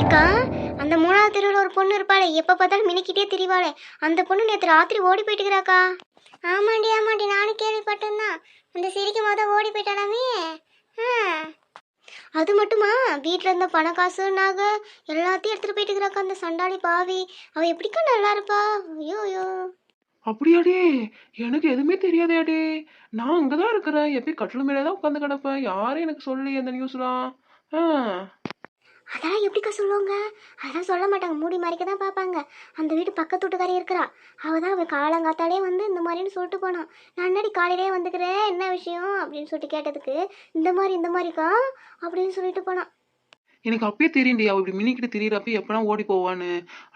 ஏக்கா, அந்த 3வது தெருவுல ஒரு பொண்ணு இருப்பாளே, எப்ப பார்த்தாலும் மினுக்கிட்டே திரிவாளே, அந்த பொண்ணு நேத்து ராத்திரி ஓடி போயிட்டுக்கிறாக்கா. ஆமாண்டி ஆமாண்டி, நானும் கேள்விப்பட்டேன் தான். அந்த சிரிக்கும் போது ஓடி போயிட்டாலாமே. ஆ. அது மட்டுமா, வீட்டில் இருந்த பண காசு நகை எல்லாத்தையும் எடுத்துட்டு போயிட்டு இருக்கிறாக்கா அந்த சண்டாளி பாவி. அவ எப்படிக்கா நல்லா இருப்பா? ஐயோ ஐயோ. அப்படியாடே? எனக்கு எதுவுமே தெரியாதேடே. நான் அங்கதான் இருக்கிறேன். எப்பயும் கட்டில் மேலே தான் உட்காந்து கிடப்பேன். யாரும் எனக்கு சொல்லலையே அந்த நியூஸ்லாம். ஆ. அதெல்லாம் எப்படிக்கா சொல்லுவாங்க? அதெல்லாம் சொல்ல மாட்டாங்க, மூடி மறைக்க தான் பார்ப்பாங்க. அந்த வீட்டு பக்கத்து வீட்டுக்காரி இருக்கிறா, அவள் தான் அவள் காலங்காத்தாலே வந்து இந்த மாதிரின்னு சொல்லிட்டு போனான். நான் என்னடி காலையிலே வந்துக்கிறேன், என்ன விஷயம் அப்படின்னு சொல்லிட்டு கேட்டதுக்கு, இந்த மாதிரிக்கா அப்படின்னு சொல்லிட்டு போனான். எனக்கு அப்பயே தெரியும்டி, அவள் இப்படி மினிக்கிட்டு திரியிறப்ப எப்பனா ஓடி போவான்னு.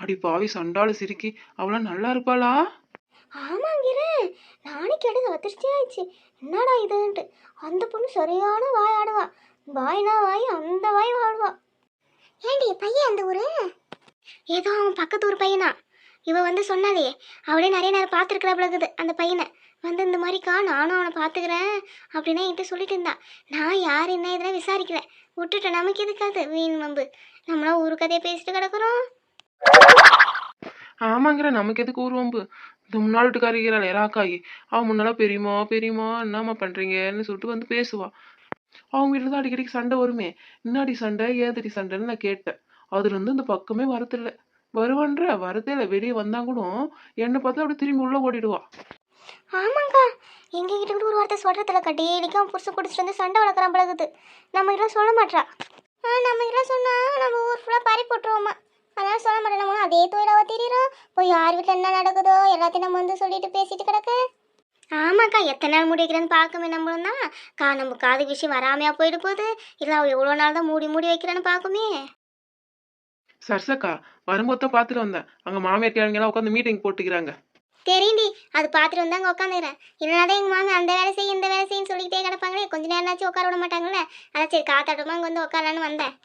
அடி பாவி சண்டால சிரிக்கி. அவளாம் நல்லா இருப்பாளா? ஆமாங்கிற, நானே கேட்டது அதிர்ச்சி ஆயிடுச்சு. என்னடா இதுன்ட்டு. அந்த பொண்ணு சரியான வாய் ஆடுவா. வாய்னா வாய், அந்த வாய் ஆடுவா. ஏண்டி பையன் அந்த ஊரு? ஏதோ அவன் பக்கத்து ஊர் பையனா. இவ வந்து சொன்னாலே, அவளே நிறைய நேரம் பார்த்துருக்குறாப்புலகுது அந்த பையனை. வந்து இந்த மாதிரிக்கா நானும் அவனை பார்த்துக்கிறேன் அப்படின்னா என்கிட்ட சொல்லிட்டு இருந்தா. நான் யார் என்ன இதெல்லாம் விசாரிக்கல, விட்டுட்டேன். நமக்கு எதுக்காது வீண் வம்பு, நம்மளாம் ஊரு கதையை பேசிட்டு கிடக்குறோம். ஆமாங்கிற, நமக்கு எதுக்கு ஊர்வம்பு? இந்த முன்னாள் வீட்டுக்காரிக்கிறாள் ராக்காயி. அவன் முன்னால பெரியமா பெரியமா என்னம்மா பண்றீங்கன்னு சொல்லிட்டு வந்து பேசுவா. அவங்க வீட்டுல தான் அடிக்கடிக்கு சண்டை வருமே. என்னாடி சண்டை, ஏதடி சண்டைன்னு நான் கேட்டேன். அதுல இருந்து இந்த பக்கமே வரதில்ல. வருவான்ற வரதே இல்லை. வெளியே வந்தா கூட என்னை பார்த்தா அப்படி திரும்பி உள்ள ஓடிடுவா. ஆமாங்கா, எங்க கிட்ட கூட ஒரு வார்த்தை சொல்றதுல டெய்லிக்கும் அவன் புருஷன் குடிச்சிட்டு வந்து சண்டை வளர்க்குறான் பழகுது. நம்ம இதெல்லாம் சொல்ல மாட்டா. நம்ம இதெல்லாம் சொன்னா நம்ம ஊர் ஃபுல்லாக பறி போட்டுருவோமா. அதெல்லாம் சொல்ல மாட்டேன். நம்ம அதே தொழிலாக திரியிறோம். போய் யார் வீட்டில் என்ன நடக்குதோ எல்லாத்தையும் நம்ம வந்து சொல்லிட்டு பேசிட்டு கிடக்கு. ஆமாக்கா, எத்தனை நாள் மூடி வைக்கிறேன்னு பார்க்கவே நம்மளும் தான். நம்ம காது விஷயம் வராமையா போயிட்டு போகுது, இல்லை அவள் எவ்வளோ நாள் தான் மூடி மூடி வைக்கிறேன்னு பார்க்குமே. சர்சக்கா, வரும்போது தான் பார்த்துட்டு வந்தேன். அங்க மாமியார் கிழங்கெல்லாம் உட்காந்து மீட்டிங் போட்டுக்கிறாங்க. தெரியுண்டி, அது பார்த்துட்டு வந்து அங்கே உட்காந்துக்கிறேன். இல்லைனா தான் எங்கள் மாமி அந்த வேலை செய்ய இந்த வேலை செய்யன்னு சொல்லிக்கிட்டே கிடப்பாங்களே, கொஞ்ச நேரம்னாச்சும் உட்கார விட மாட்டாங்களே. அதான் சரி காத்தாட்டமாக அங்கே வந்து உட்காரலான்னு வந்தேன்.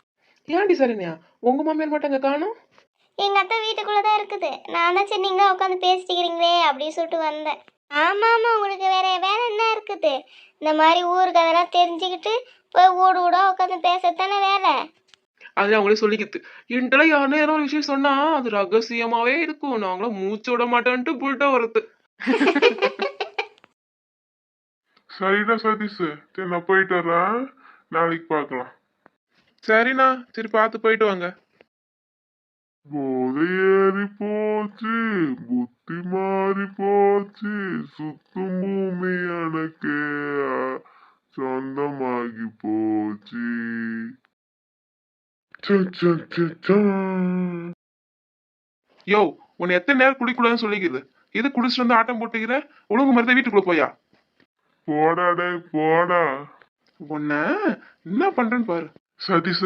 ஏன்டி சரண்யா, உங்க மாமியார் மட்டும் அங்க காணோம்? எங்கள் அத்தை வீட்டுக்குள்ளே தான் இருக்குது. நான் தான் சரி நீங்களும் உட்காந்து பேசிட்டுக்கிறீங்களே அப்படின்னு சொல்லிட்டு வந்தேன். ஆமாம் ஆமாம், உங்களுக்கு வேற வேலை என்ன இருக்குது? இந்த மாதிரி ஊருக்கு அதெல்லாம் தெரிஞ்சுக்கிட்டு போய் ஊடு ஊடா உட்காந்து பேசத்தானே வேலை. அது அவங்களே சொல்லிக்கிது. என்கிட்ட யாருன்னா ஏதோ ஒரு விஷயம் சொன்னா அது ரகசியமாவே இருக்கும். நாங்களும் மூச்சு விட மாட்டேன்ட்டு புல்ட்டா வருது. சரிடா சதீஷ், சரி நான் போயிட்டு வரேன். நாளைக்கு பார்க்கலாம். சரிண்ணா, சரி பார்த்து போயிட்டு வாங்க. போதை ஏறி போச்சு, புத்தி மாறி போச்சு, சுத்தும் பூமி எனக்கு சொந்தமாகி போச்சு. யோ, உன்னை எத்தனை நேரம் குடிக்கூடாதுன்னு சொல்லிக்குது. இது குடிச்சிட்டு வந்து ஆட்டம் போட்டுக்கிற. ஒழுங்கு மருந்த வீட்டுக்குள்ள போயா. போடாடே போடா. உன்ன என்ன பண்றேன்னு பாரு. சதீஷ,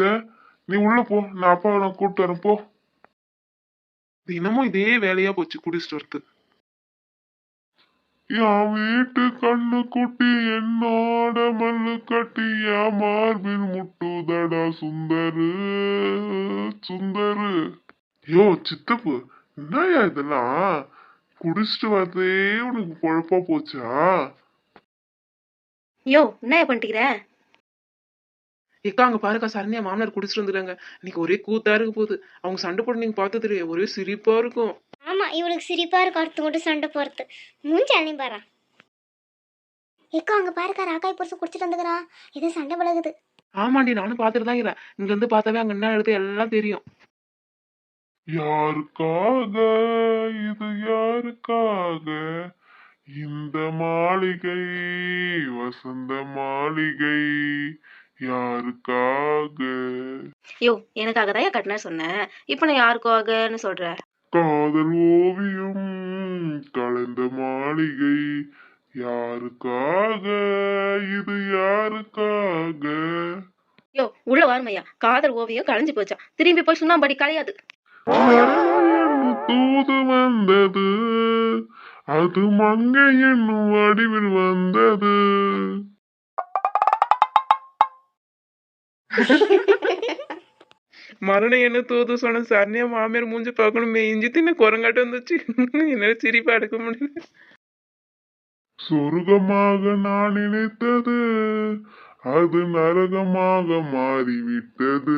நீ உள்ள போ, நான் அப்பாவை நான் கூப்பிட்டு வரேன் போ. தினமும் இதே வேலையா போச்சு குடிச்சிட்டு வரது. என் வீட்டு கண்ணு குட்டி என்னோட மல்லு கட்டி என் மார்பில் முட்டுதடா சுந்தரு சுந்தரு. யோ சித்தப்பு, என்னயா இதெல்லாம்? குடிச்சிட்டு வரதே உனக்கு பொழப்பா போச்சா? யோ என்ன பண்ணிக்கிற? ஏக்கா, அங்க பாருக்கா, சரண்யா மாமனார் குடிச்சிட்டு வந்துடுறாங்க. இன்னைக்கு ஒரே கூத்தா இருக்க போகுது. அவங்க சண்டை போட்டு நீங்க பார்த்தது இல்லையா? ஒரே சிரிப்பா இருக்கும். ஆமாம், இவளுக்கு சிரிப்பாக இருக்கும் அடுத்து மட்டும் சண்டை போகிறது. மூஞ்சி அள்ளியும் பாரா. எக்கோ அங்கே பாருக்கா, ராக்காய் புருஷன் குடிச்சிட்டு வந்துக்கிறான். ஏதோ சண்டை பழகுது. ஆமாண்டி, நானும் பார்த்துட்டு தான் இருக்கிறேன். இங்க இருந்து பார்த்தாவே அங்க என்ன எழுது எல்லாம் தெரியும். யாருக்காக இது யாருக்காக இந்த மாளிகை வசந்த மாளிகை யாருக்காக? யோ எனக்காக தான் கட்டின சொன்னேன், இப்ப நான் யாருக்காகன்னு சொல்ற? காதல் ஓவியம் கலந்த மாளிகை யாருக்காக இது யாருக்காக? யோ உள்ள வாருமையா, காதல் ஓவியம் களைஞ்சு போச்சா, திரும்பி போய் சுண்ணாம்படி களையாது. தூது வந்தது, அது மங்கை என்னும் வடிவில் வந்தது. மரணம் என்ன தூது சொன்ன சரண்யா மாமியார் மூஞ்சி பார்க்கணும் மேய்ஞ்சி தின்ன குரங்காட்டு வந்துச்சு. என்னால சிரிப்பா எடுக்க முடியல. சொர்க்கமாக நான் நினைத்தது அது நரகமாக மாறிவிட்டது.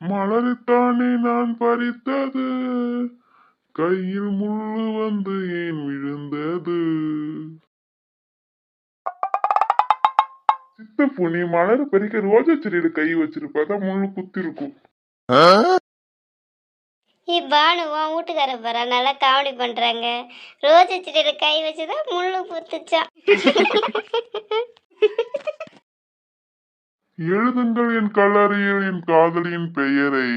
மலரைத்தானே நான் பறித்தது, கையில் முள்ளு வந்து ஏன் விழுந்தது? சித்தப்பு, நீ மலரை பறிக்க ரோஜா செடியில கை வச்சிருப்ப, அதான் முள்ளு குத்தி இருக்கும். பானு உன் வீட்டுக்கார பாரு நல்லா காமெடி பண்றாங்க. ரோஜா செடியில கை வச்சுதான் முள்ளு குத்துச்சான். எழுதுங்கள் என் கல்லறையில் என் காதலியின் பெயரை.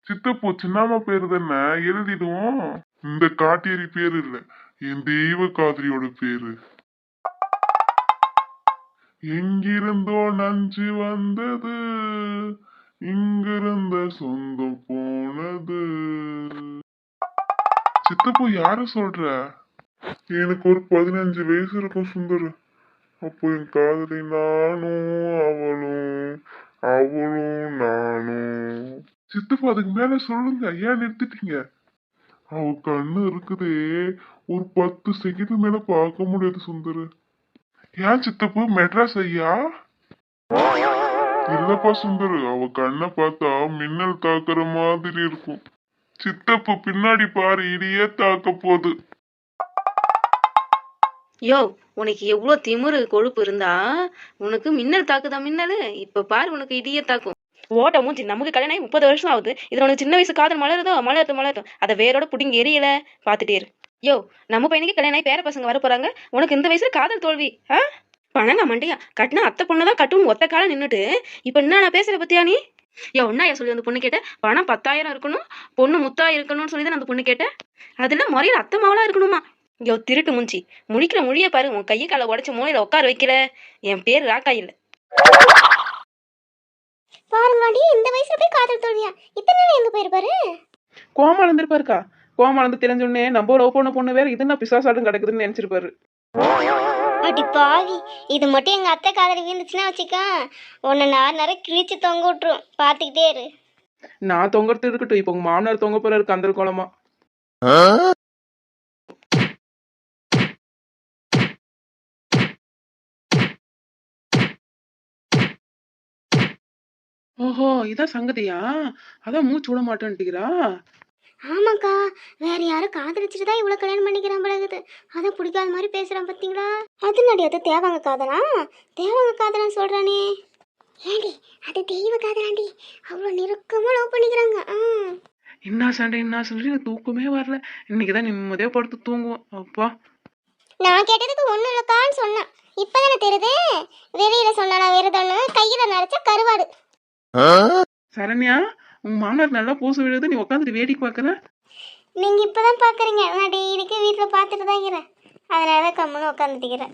சித்தப்பு, சின்னம்மா பேரு தானே, எழுதிடுவோம். இந்த காட்டேரி பேரு இல்ல, என் தெய்வ காதலியோட பேரு. எங்கிருந்தோ நஞ்சு வந்தது, இங்கிருந்த சொந்தம் போனது. சித்தப்பு, யார சொல்ற? எனக்கு ஒரு 15 வயசு இருக்கும் சுந்தர். அப்போ என் காதலி நானும் அவளும், அவளும் நானும். சித்தப்பு, அதுக்கு மேல சொல்லுங்க, ஏன் நிறுத்திட்டீங்க? அவ கண்ணு இருக்குதே, ஒரு 10 செகண்ட் மேல பார்க்க முடியாது சுந்தர். ஏன் சித்தப்பு, மெட்ராஸ் ஐயா? இல்லப்பா சுந்தர், அவ கண்ணை பார்த்தா மின்னல் தாக்குற மாதிரி இருக்கும். சித்தப்பு, பின்னாடி பாரு, இடியே தாக்க போகுது. யோ, உனக்கு எவ்வளோ திமிரு கொழுப்பு இருந்தா உனக்கு மின்னல் தாக்குதா மின்னல்? இப்ப பாரு உனக்கு இடியே தாக்கும். ஓட்ட மூஞ்சி, நமக்கு கல்யாணம் ஆகி 30 வருஷம் ஆகுது. இதுல உனக்கு சின்ன வயசு காதல் மலருதோ? மலரட்டும். அதை வேரோட புடிங்க எரியல, பாத்துட்டே இரு. யோ, நம்ம பையனுக்கு கல்யாணம் ஆகி பேர பசங்க வர போறாங்க, உனக்கு இந்த வயசுல காதல் தோல்வி? பணங்க மண்டியா, கட்டினா அத்தை பொண்ணுதான் கட்டும் ஒத்த காலம் நின்னுட்டு இப்ப என்ன நான் பேசுற பத்தியா நீ? என்ன சொல்லி அந்த பொண்ணு கேட்ட? பணம் 10,000 இருக்கணும், பொண்ணு முத்தா இருக்கணும்னு சொல்லிதான் அந்த பொண்ணு கேட்ட. அதுல முறையில அத்தை மாவளா இருக்கணுமா? யோ திருட்டு முஞ்சி, முழிக்கிற மொழிய பாரு. உன் கையை காலை உடச்ச மூலையில உட்கார வைக்கல. என் பேர் ராக்கா இல்ல. பாருங்கடி, இந்த வயசுல போய் காதல் தோல்வியா? இத்தனை நாள் எங்க போயிருப்பாரு? கோமா இருந்திருப்பாருக்கா. கோமா இருந்து தெரிஞ்சோடனே நம்ம லவ் பண்ண பொண்ணு வேற, இது என்ன பிசாசாட்டும் கிடக்குதுன்னு நினைச்சிருப்பாரு. அடி பாவி, இது மட்டும் எங்க அத்தை காதல் வீந்துச்சுன்னா வச்சுக்க, உன்னை நேரம் கிழிச்சு தொங்க விட்டுரும். பாத்துக்கிட்டே இரு. நான் தொங்கறது இருக்கட்டும், இப்போ உங்க மாமனார் தொங்க போறாரு கந்தல் கோலமா. ஓஹோ, இதான் சங்கதியா? அதான் மூச்சு விட மாட்டேன்ட்டுக்கிறா. ஆமாக்கா, வேற யாரும் காதலிச்சுட்டு தான் இவ்வளவு கல்யாணம் பண்ணிக்கிறான் பழகுது. அதை பிடிக்காத மாதிரி பேசுறான் பாத்தீங்களா? அது நடி, அது தேவாங்க காதலா? தேவாங்க காதலான்னு சொல்றானே. ஏண்டி, அது தெய்வ காதலாண்டி. அவ்வளவு நெருக்கமா லவ் பண்ணிக்கிறாங்க. என்ன சண்டை எனக்கு தூக்கமே வரல. இன்னைக்குதான் நிம்மதியா படுத்து தூங்குவோம். அப்பா, நான் கேட்டதுக்கு ஒண்ணு இல்லக்கான்னு சொன்னான். இப்பதானே தெரியுது. வெளியில சொன்னா வேறதொன்னு, கையில நரைச்ச கருவாடு. சரண்யா, உங்க மாமனார் நல்லா பூசு விழுது, நீ உட்காந்துட்டு வேடிக்கை பாக்குற. நீங்க இப்பதான் பாக்குறீங்க, நான் டெய்லிக்கு வீட்டுல பாத்துட்டு தான் இருக்கிறேன். அதனாலதான் கம்முன்னு உட்காந்துட்டுக்கிறேன்.